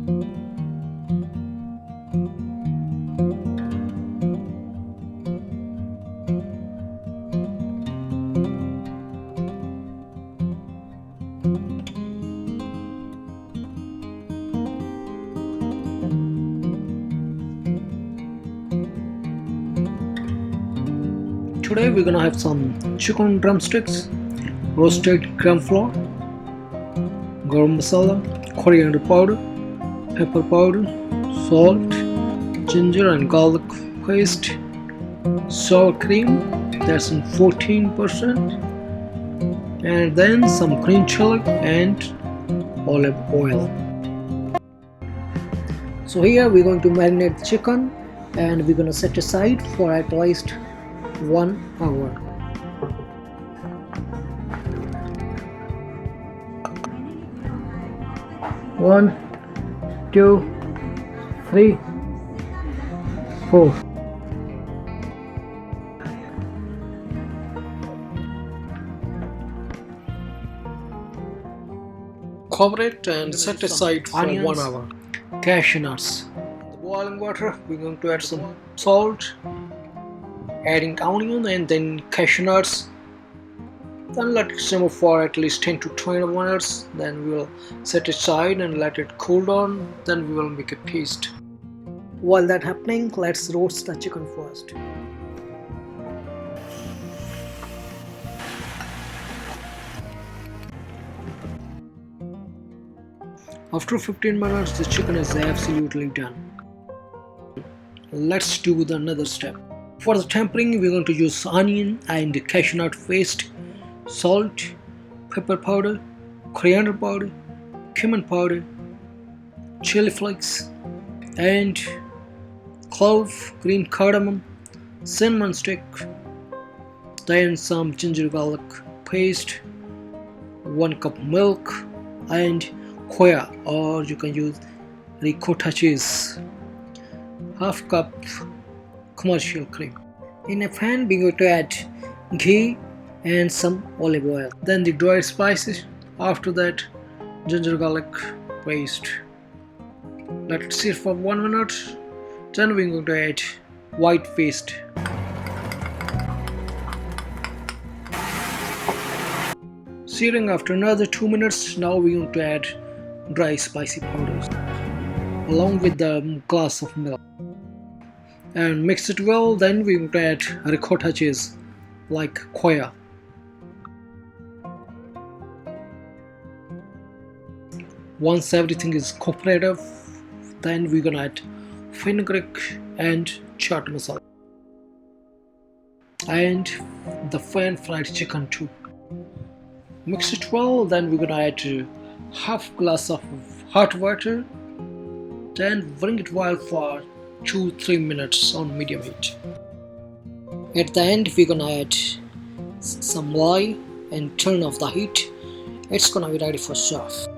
Today we're gonna have some chicken drumsticks, roasted gram flour, garam masala, coriander powder, pepper powder, salt, ginger and garlic paste, sour cream that's in 14%, and then some green chili and olive oil. So here we're going to marinate the chicken and we're going to set aside for at least 1 hour. One, two, three, four. Cover it and set aside for 1 hour. Cashew nuts. In the boiling water, we're going to add some salt, adding onion and then cashew nuts. Then let it simmer for at least 10 to 20 minutes. Then we will set it aside and let it cool down. Then we will make a paste. While that happening, let's roast the chicken first. After 15 minutes, the chicken is absolutely done. Let's do another step. For the tempering, we're going to use onion and cashew nut paste, salt, pepper powder, coriander powder, cumin powder, chili flakes, and clove, green cardamom, cinnamon stick, then some ginger garlic paste, 1 cup milk, and Khoya, or you can use ricotta cheese, half cup commercial cream. In a pan, we're going to add ghee and some olive oil. Then the dried spices. After that, ginger garlic paste. Let it sit for 1 minute. Then we're going to add white paste. Searing after another 2 minutes. Now we're going to add dry spicy powders along with the glass of milk and mix it well. Then we're going to add ricotta cheese like Khoya. Once everything is cooperative, then we're gonna add fenugreek and chaat masala and the pan-fried chicken too. Mix it well. Then we're gonna add half glass of hot water. Then bring it boil for 2-3 minutes on medium heat. At the end, we're gonna add some Malai and turn off the heat. It's gonna be ready for serve.